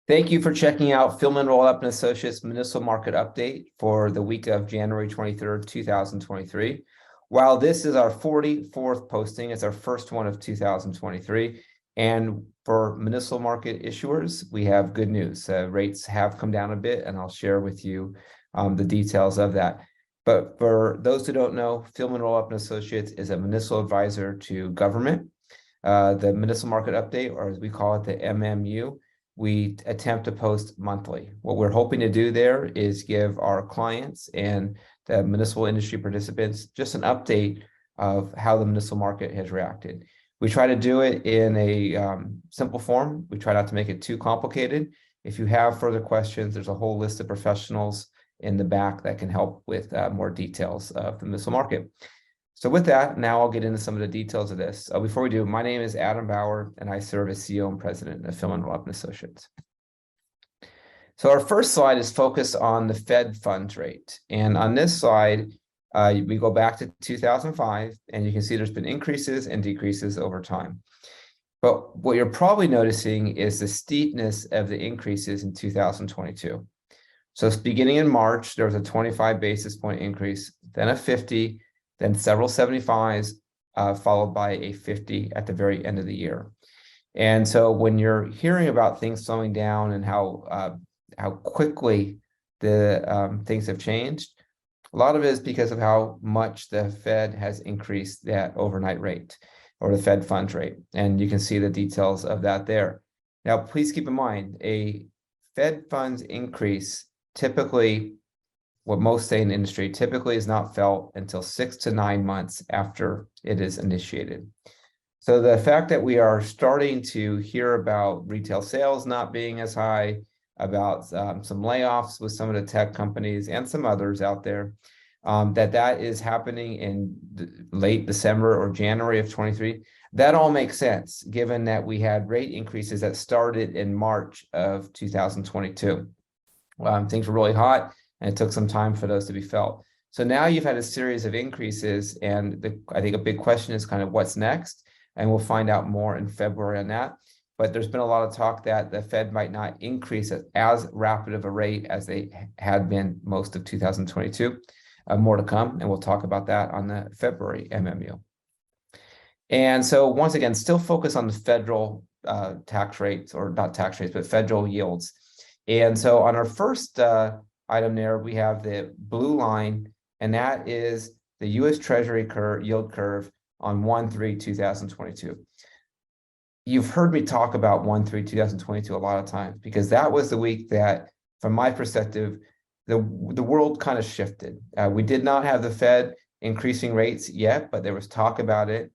Thank you for checking out Fieldman, Rolapp Associates Municipal Market Update for the week of January 23rd, 2023. While this is our 44th posting, it's our first one of 2023. And for municipal market issuers, we have good news. Rates have come down a bit, and I'll share with you the details of that. But for those who don't know, Fieldman, Rolapp Associates is a municipal advisor to government. The Municipal Market Update, or as we call it, the MMU, we attempt to post monthly. What we're hoping to do there is give our clients and the municipal industry participants just an update of how the municipal market has reacted. We try to do it in a simple form. We try not to make it too complicated. If you have further questions, there's a whole list of professionals in the back that can help with more details of the municipal market. So with that, now I'll get into some of the details of this. Before we do, my name is Adam Bauer, and I serve as CEO and President of Fieldman, Rolapp Associates. So our first slide is focused on the Fed funds rate. And on this slide, we go back to 2005, and you can see there's been increases and decreases over time. But what you're probably noticing is the steepness of the increases in 2022. So beginning in March, there was a 25 basis point increase, then a 50, then several 75s, followed by a 50 at the very end of the year. And so when you're hearing about things slowing down and how quickly the things have changed, a lot of it is because of how much the Fed has increased that overnight rate, or the Fed funds rate. And you can see the details of that there. Now, please keep in mind, a Fed funds increase typically, what most say in the industry, typically is not felt until 6 to 9 months after it is initiated. So the fact that we are starting to hear about retail sales not being as high, about some layoffs with some of the tech companies and some others out there, that is happening in late December or January of 23, that all makes sense, given that we had rate increases that started in March of 2022. Things were really hot, and it took some time for those to be felt. So now you've had a series of increases, and I think a big question is kind of what's next, and we'll find out more in February on that. But there's been a lot of talk that the Fed might not increase at as rapid of a rate as they had been most of 2022. More to come, and we'll talk about that on the February MMU. And so once again, still focus on the federal tax rates, or not tax rates, but federal yields. And so on our first item there, we have the blue line, and that is the U.S. Treasury yield curve on 1/3/2022. You've heard me talk about 1/3/2022 a lot of times, because that was the week that, from my perspective, the world kind of shifted. We did not have the Fed increasing rates yet, but there was talk about it.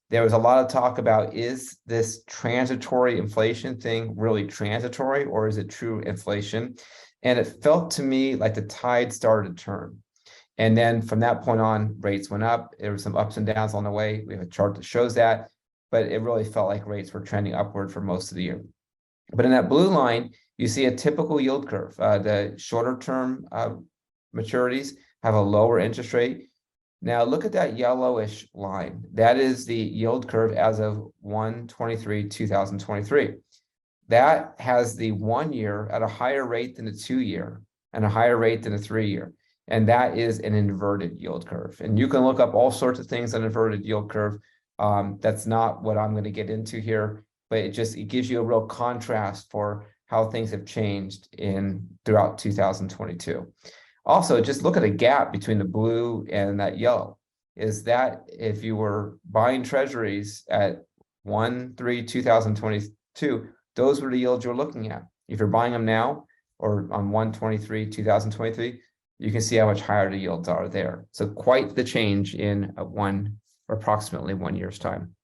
There was a lot of talk about, is this transitory inflation thing really transitory, or is it true inflation? And it felt to me like the tide started to turn. And then from that point on, rates went up. There were some ups and downs on the way. We have a chart that shows that, but it really felt like rates were trending upward for most of the year. But in that blue line, you see a typical yield curve. The shorter term maturities have a lower interest rate. Now look at that yellowish line. That is the yield curve as of 1/23/2023. That has the 1 year at a higher rate than the 2 year, and a higher rate than a 3 year. And that is an inverted yield curve. And you can look up all sorts of things on inverted yield curve. That's not what I'm going to get into here, but it gives you a real contrast for how things have changed throughout 2022. Also, just look at a gap between the blue and that yellow. Is that if you were buying treasuries at 1/3/2022, those were the yields you're looking at. If you're buying them now, or on 1/23/2023, you can see how much higher the yields are there. So quite the change in approximately 1 year's time.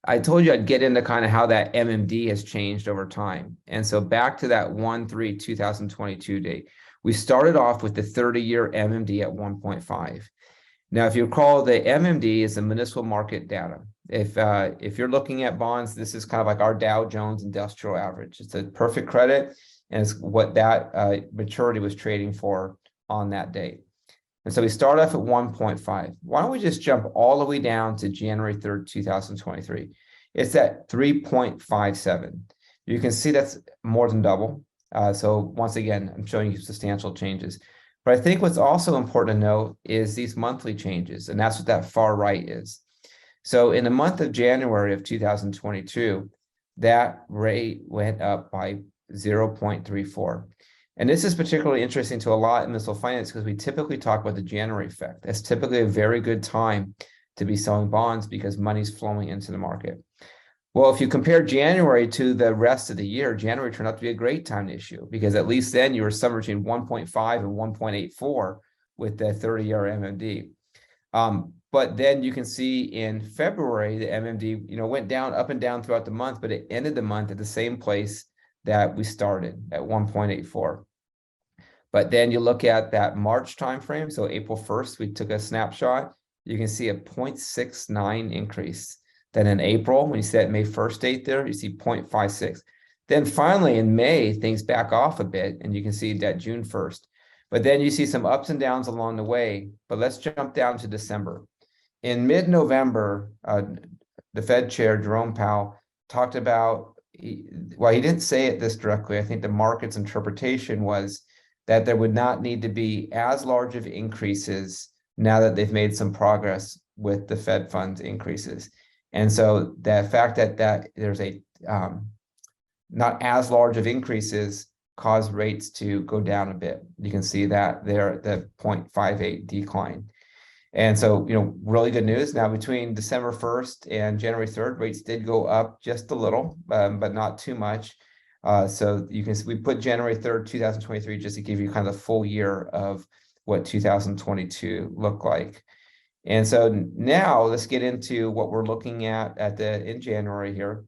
I told you I'd get into kind of how that MMD has changed over time. And so back to that 1/3/2022 date, we started off with the 30-year MMD at 1.5. Now, if you recall, the MMD is the municipal market data. If you're looking at bonds, this is kind of like our Dow Jones Industrial Average. It's a perfect credit, and it's what that maturity was trading for on that date. And so we start off at 1.5. Why don't we just jump all the way down to January 3rd, 2023? It's at 3.57. You can see that's more than double. So once again, I'm showing you substantial changes. But I think what's also important to note is these monthly changes, and that's what that far right is. So in the month of January of 2022, that rate went up by 0.34. And this is particularly interesting to a lot in municipal finance because we typically talk about the January effect. That's typically a very good time to be selling bonds because money's flowing into the market. Well, if you compare January to the rest of the year, January turned out to be a great time to issue because at least then you were somewhere between 1.5 and 1.84 with the 30-year MMD. But then you can see in February, the MMD, went down, up and down throughout the month, but it ended the month at the same place that we started at 1.84. But then you look at that March timeframe, so April 1st, we took a snapshot. You can see a 0.69 increase. Then in April, when you see that May 1st date there, you see 0.56. Then finally in May, things back off a bit, and you can see that June 1st. But then you see some ups and downs along the way. But let's jump down to December. In mid-November, the Fed chair, Jerome Powell, talked about, well, he didn't say it this directly. I think the market's interpretation was that there would not need to be as large of increases now that they've made some progress with the Fed funds increases. And so the fact that there's a not as large of increases caused rates to go down a bit. You can see that there, the 0.58 decline. And so, really good news. Now, between December 1st and January 3rd, rates did go up just a little, but not too much. So you can see we put January 3rd, 2023, just to give you kind of the full year of what 2022 looked like. And so now let's get into what we're looking at in January here.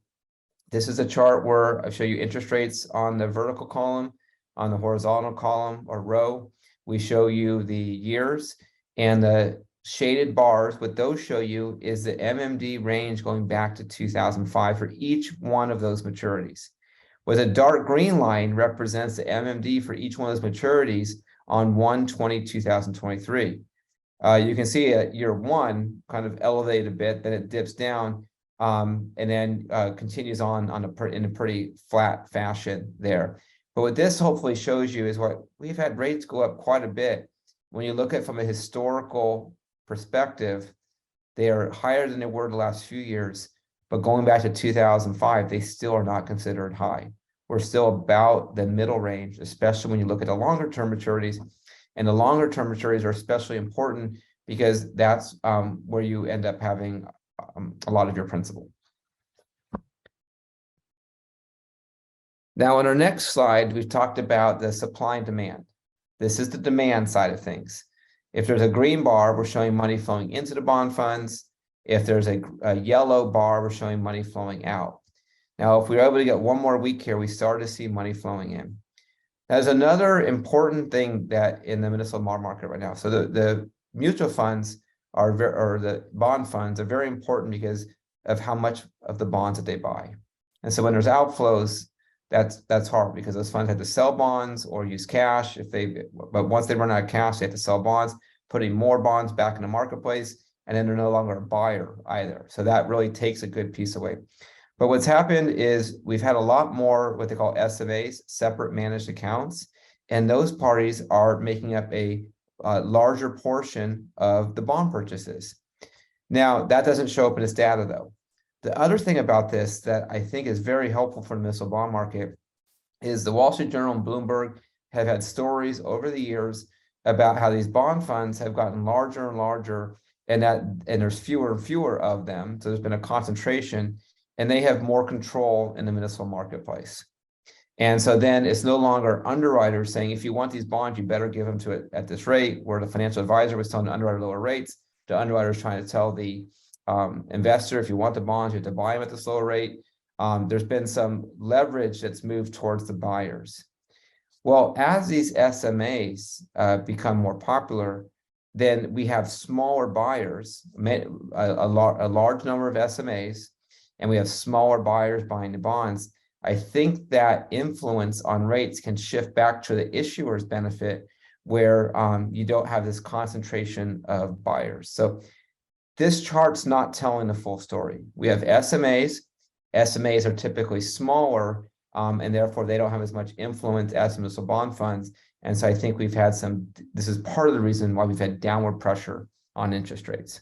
This is a chart where I show you interest rates on the vertical column, on the horizontal column or row. We show you the years, and the shaded bars, what those show you is the MMD range going back to 2005 for each one of those maturities. With a dark green line represents the MMD for each one of those maturities on 1/20/2023. You can see at year one kind of elevate a bit, then it dips down, and then continues on in a pretty flat fashion there. But what this hopefully shows you is what we've had rates go up quite a bit. When you look at from a historical perspective, they are higher than they were the last few years, but going back to 2005, they still are not considered high. We're still about the middle range, especially when you look at the longer term maturities. And the longer term maturities are especially important because that's where you end up having a lot of your principal. Now, on our next slide, we've talked about the supply and demand. This is the demand side of things. If there's a green bar, we're showing money flowing into the bond funds. If there's a yellow bar, we're showing money flowing out. Now, if we were able to get one more week here, we start to see money flowing in. There's another important thing that in the municipal bond market right now. So the mutual funds or the bond funds are very important because of how much of the bonds that they buy. And so when there's outflows, that's hard because those funds have to sell bonds or use cash but once they run out of cash, they have to sell bonds, putting more bonds back in the marketplace, and then they're no longer a buyer either. So that really takes a good piece away. But what's happened is we've had a lot more what they call SMAs, separate managed accounts, and those parties are making up a larger portion of the bond purchases. Now, that doesn't show up in this data though. The other thing about this that I think is very helpful for the municipal bond market is the Wall Street Journal and Bloomberg have had stories over the years about how these bond funds have gotten larger and larger, and there's fewer and fewer of them. So there's been a concentration, and they have more control in the municipal marketplace. And so then it's no longer underwriters saying, if you want these bonds, you better give them to it at this rate, where the financial advisor was telling the underwriter lower rates. The underwriter is trying to tell the investor, if you want the bonds, you have to buy them at this lower rate. There's been some leverage that's moved towards the buyers. Well, as these SMAs become more popular, then we have smaller buyers, a large number of SMAs, and we have smaller buyers buying the bonds. I think that influence on rates can shift back to the issuer's benefit, where you don't have this concentration of buyers. So this chart's not telling the full story. We have SMAs. SMAs are typically smaller, and therefore they don't have as much influence as municipal bond funds. And so I think we've had this is part of the reason why we've had downward pressure on interest rates.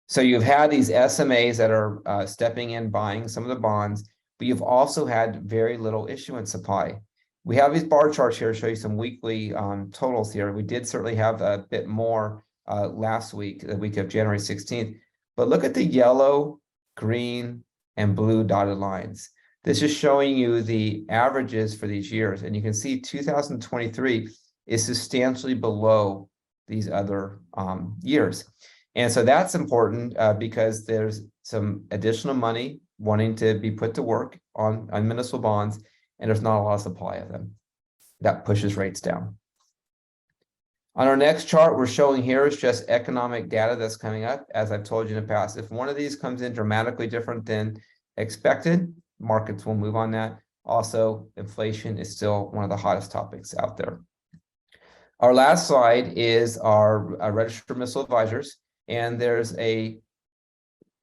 So you've had these SMAs that are stepping in, buying some of the bonds, but you've also had very little issuance supply. We have these bar charts here to show you some weekly totals here. We did certainly have a bit more last week, the week of January 16th, but look at the yellow, green, and blue dotted lines. This is showing you the averages for these years, and you can see 2023 is substantially below these other years. And so that's important because there's some additional money wanting to be put to work on municipal bonds, and there's not a lot of supply of them. That pushes rates down. On our next chart, we're showing here is just economic data that's coming up. As I've told you in the past, if one of these comes in dramatically different than expected, markets will move on that. Also, inflation is still one of the hottest topics out there. Our last slide is our registered municipal advisors. And there's we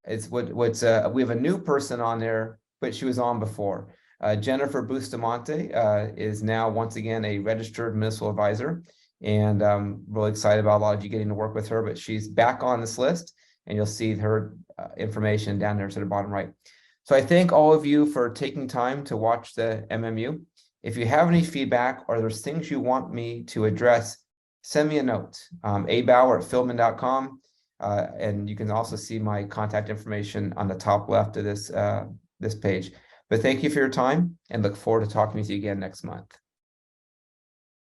have a new person on there, but she was on before. Jennifer Bustamante is now once again a registered municipal advisor, and I'm really excited about a lot of you getting to work with her, but she's back on this list, and you'll see her information down there to the bottom right. So I thank all of you for taking time to watch the MMU. If you have any feedback or there's things you want me to address, send me a note, abauer@fieldman.com. And you can also see my contact information on the top left of this page. But thank you for your time and look forward to talking with you again next month.